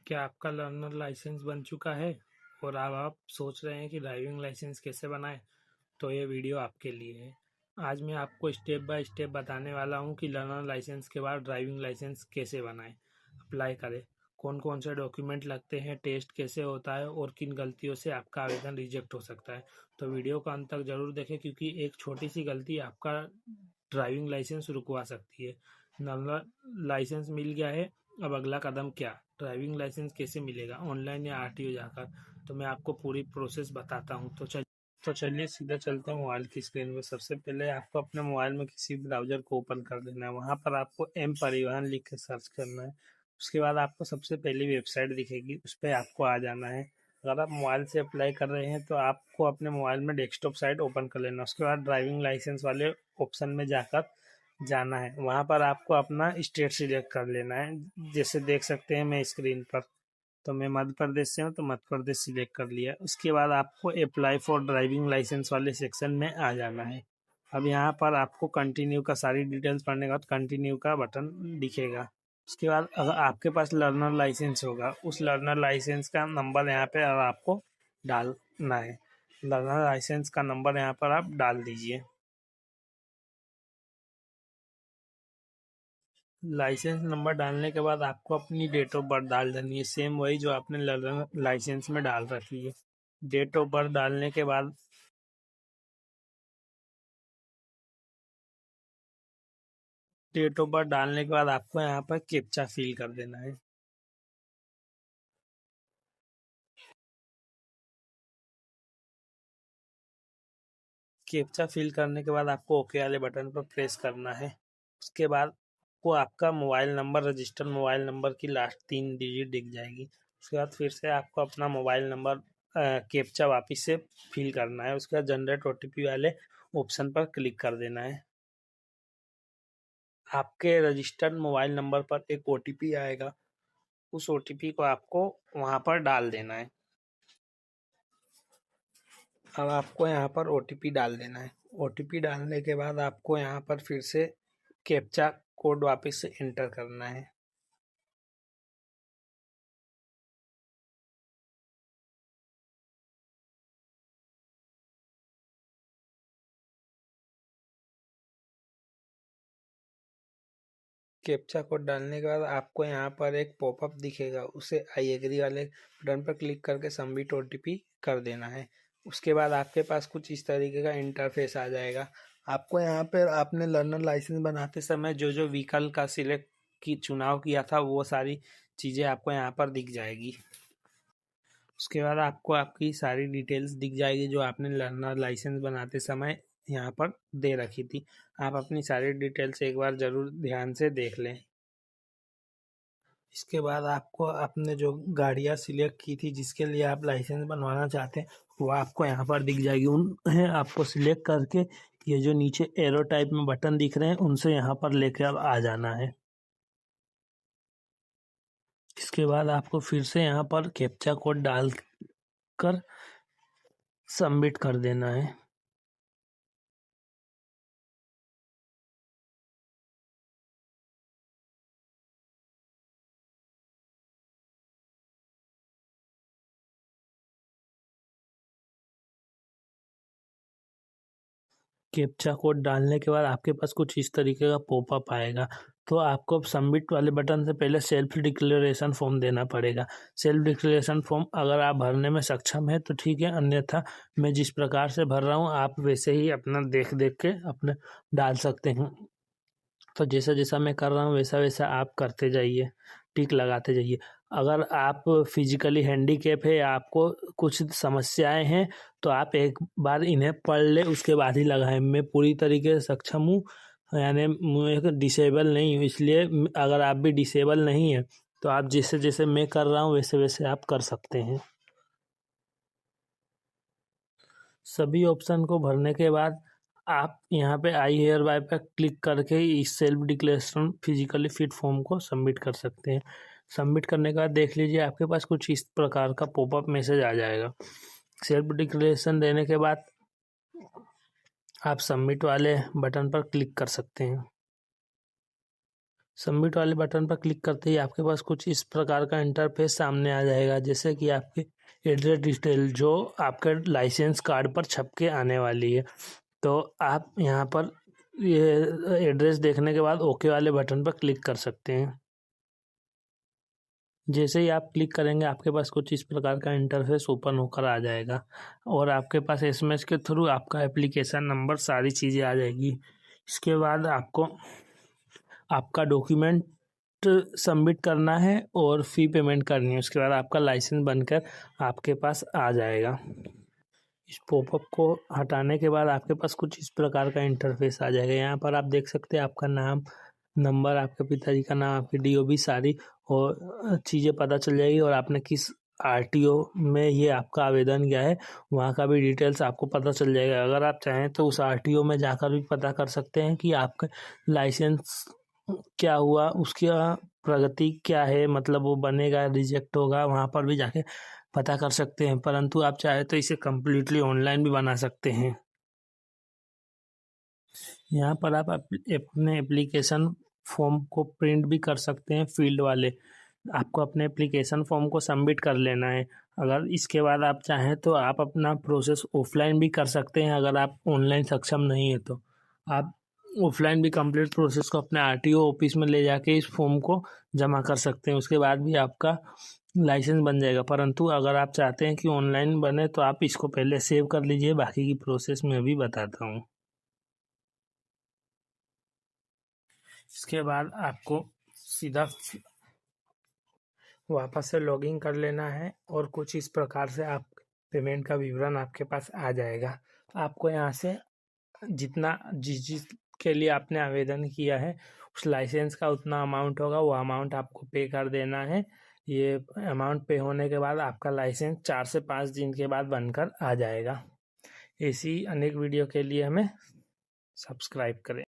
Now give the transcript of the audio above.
क्या आपका learner licence बन चुका है और अब आप सोच रहे हैं कि ड्राइविंग लाइसेंस कैसे बनाएं? तो ये वीडियो आपके लिए है। आज मैं आपको स्टेप बाय स्टेप बताने वाला हूं कि लर्नर लाइसेंस के बाद ड्राइविंग लाइसेंस कैसे बनाएं, अप्लाई करें, कौन कौन से डॉक्यूमेंट लगते हैं, टेस्ट कैसे होता है और किन गलतियों से आपका आवेदन रिजेक्ट हो सकता है। तो वीडियो को अंत तक जरूर देखें, क्योंकि एक छोटी सी गलती आपका ड्राइविंग लाइसेंस रुकवा सकती है। लर्नर लाइसेंस मिल गया है, अब अगला कदम क्या? ड्राइविंग लाइसेंस कैसे मिलेगा, ऑनलाइन या आरटीओ जाकर? तो मैं आपको पूरी प्रोसेस बताता हूँ। तो चलिए सीधा चलते हैं मोबाइल की स्क्रीन में। सबसे पहले आपको अपने मोबाइल में किसी ब्राउजर को ओपन कर देना है। वहाँ पर आपको एम परिवहन लिख के सर्च करना है। उसके बाद आपको सबसे पहली वेबसाइट दिखेगी, उस पर आपको आ जाना है। अगर आप मोबाइल से अप्लाई कर रहे हैं तो आपको अपने मोबाइल में डेस्कटॉप साइट ओपन कर लेना। उसके बाद ड्राइविंग लाइसेंस वाले ऑप्शन में जाकर जाना है। वहाँ पर आपको अपना स्टेट सिलेक्ट कर लेना है। जैसे देख सकते हैं मैं स्क्रीन पर, तो मैं मध्य प्रदेश से हूँ तो मध्य प्रदेश सिलेक्ट कर लिया। उसके बाद आपको अप्लाई फॉर ड्राइविंग लाइसेंस वाले सेक्शन में आ जाना है। अब यहाँ पर आपको कंटिन्यू का सारी डिटेल्स पढ़ने के बाद कंटिन्यू का बटन दिखेगा। उसके बाद अगर आपके पास लर्नर लाइसेंस होगा, उस लर्नर लाइसेंस का नंबर यहाँ पे अब आपको डालना है। लर्नर लाइसेंस का नंबर यहाँ पर आप डाल दीजिए। लाइसेंस नंबर डालने के बाद आपको अपनी डेट ऑफ बर्थ डाल देनी है, सेम वही जो आपने लाइसेंस में डाल रखी है। डेट ऑफ बर्थ डालने के बाद आपको यहाँ पर कैप्चा फिल कर देना है। कैप्चा फिल करने के बाद आपको ओके वाले बटन पर प्रेस करना है। उसके बाद आपको आपका mobile number, registered mobile number की लास्ट 3 डिजिट दिख जाएगी। उसके बाद फिर से आपको अपना मोबाइल नंबर कैप्चा वापस से फिल करना है। उसके बाद जनरेट ओटीपी वाले ऑप्शन पर क्लिक कर देना है। आपके रजिस्टर्ड मोबाइल नंबर पर एक ओटीपी आएगा, उस ओटीपी को आपको वहाँ पर डाल देना है। अब आपको यहाँ पर ओटीपी डाल देना है। ओटीपी डालने के बाद आपको यहाँ पर फिर से कैप्चा कोड वापस से एंटर करना है। कैप्चा कोड डालने के बाद आपको यहाँ पर एक पॉपअप दिखेगा, उसे आई एग्री वाले बटन पर क्लिक करके सबमिट ओटीपी कर देना है। उसके बाद आपके पास कुछ इस तरीके का इंटरफेस आ जाएगा। आपको यहाँ पर आपने लर्नर लाइसेंस बनाते समय जो जो व्हीकल का सिलेक्ट की चुनाव किया था, वो सारी चीज़ें आपको यहाँ पर दिख जाएगी। उसके बाद आपको आपकी सारी डिटेल्स दिख जाएगी जो आपने लर्नर लाइसेंस बनाते समय यहाँ पर दे रखी थी। आप अपनी सारी डिटेल्स एक बार ज़रूर ध्यान से देख लें। इसके बाद आपको आपने जो गाड़ियाँ सिलेक्ट की थी जिसके लिए आप लाइसेंस बनवाना चाहते हैं, वो आपको यहाँ पर दिख जाएगी। उन्हें आपको सिलेक्ट करके ये जो नीचे एरो टाइप में बटन दिख रहे हैं, उनसे यहाँ पर लेकर आ जाना है। इसके बाद आपको फिर से यहाँ पर कैप्चा कोड डाल कर सबमिट कर देना है। कैप्चा कोड डालने के बाद आपके पास कुछ इस तरीके का पॉपअप आएगा। तो आपको सबमिट वाले बटन से पहले सेल्फ डिक्लेरेशन फॉर्म देना पड़ेगा। सेल्फ डिक्लेरेशन फॉर्म अगर आप भरने में सक्षम है तो ठीक है, अन्यथा मैं जिस प्रकार से भर रहा हूँ आप वैसे ही अपना देख देख के अपने डाल सकते हैं। तो जैसा जैसा मैं कर रहा हूँ वैसा वैसा आप करते जाइए, टिक लगाते जाइए। अगर आप फिजिकली हैंडीकैप है या आपको कुछ समस्याएं हैं तो आप एक बार इन्हें पढ़ ले, उसके बाद ही लगाएं। मैं पूरी तरीके से सक्षम हूँ, यानी मैं डिसेबल नहीं हूँ, इसलिए अगर आप भी डिसेबल नहीं है तो आप जैसे जैसे मैं कर रहा हूँ वैसे वैसे आप कर सकते हैं। सभी ऑप्शन को भरने के बाद आप यहाँ पे आई हेयर बाय पर क्लिक करके इस self declaration physically fit form को सबमिट कर सकते हैं। सबमिट करने के बाद देख लीजिए आपके पास कुछ इस प्रकार का पॉपअप मैसेज आ जाएगा। सेल्फ डिक्लेरेशन देने के बाद आप सबमिट वाले बटन पर क्लिक कर सकते हैं। सबमिट वाले बटन पर क्लिक करते ही आपके पास कुछ इस प्रकार का इंटरफेस सामने आ जाएगा, जैसे कि आपके एड्रेस डिटेल जो आपके लाइसेंस कार्ड पर छप के आने वाली है। तो आप यहाँ पर ये एड्रेस देखने के बाद ओके वाले बटन पर क्लिक कर सकते हैं। जैसे ही आप क्लिक करेंगे आपके पास कुछ इस प्रकार का इंटरफेस ओपन होकर आ जाएगा और आपके पास एसएमएस के थ्रू आपका एप्लीकेशन नंबर सारी चीज़ें आ जाएगी। इसके बाद आपको आपका डॉक्यूमेंट सबमिट करना है और फ़ी पेमेंट करनी है। उसके बाद आपका लाइसेंस बनकर आपके पास आ जाएगा। इस पॉपअप को हटाने के बाद आपके पास कुछ इस प्रकार का इंटरफेस आ जाएगा। यहाँ पर आप देख सकते हैं आपका नाम, नंबर, आपके पिताजी का नाम, आपकी डीओबी सारी और चीज़ें पता चल जाएगी और आपने किस आरटीओ में ये आपका आवेदन किया है वहाँ का भी डिटेल्स आपको पता चल जाएगा। अगर आप चाहें तो उस आरटीओ में जाकर भी पता कर सकते हैं कि आपका लाइसेंस क्या हुआ, उसकी प्रगति क्या है, मतलब वो बनेगा, रिजेक्ट होगा, वहाँ पर भी जाके पता कर सकते हैं। परंतु आप चाहे तो इसे कम्प्लीटली ऑनलाइन भी बना सकते हैं। यहाँ पर आप अपने एप्लीकेशन फॉर्म को प्रिंट भी कर सकते हैं फील्ड वाले। आपको अपने एप्लीकेशन फॉर्म को सबमिट कर लेना है। अगर इसके बाद आप चाहें तो आप अपना प्रोसेस ऑफलाइन भी कर सकते हैं। अगर आप ऑनलाइन सक्षम नहीं है तो आप ऑफलाइन भी कंप्लीट प्रोसेस को अपने आरटीओ ऑफिस में ले जाके इस फॉर्म को जमा कर सकते हैं। उसके बाद भी आपका लाइसेंस बन जाएगा। परंतु अगर आप चाहते हैं कि ऑनलाइन बने तो आप इसको पहले सेव कर लीजिए, बाकी की प्रोसेस मैं भी बताता हूँ। इसके बाद आपको सीधा वापस से लॉगिन कर लेना है और कुछ इस प्रकार से आप पेमेंट का विवरण आपके पास आ जाएगा। आपको यहाँ से जितना जिस के लिए आपने आवेदन किया है उस लाइसेंस का उतना अमाउंट होगा, वो अमाउंट आपको पे कर देना है। ये अमाउंट पे होने के बाद आपका लाइसेंस 4 से 5 दिन के बाद बनकर आ जाएगा। ऐसी अनेक वीडियो के लिए हमें सब्सक्राइब करें।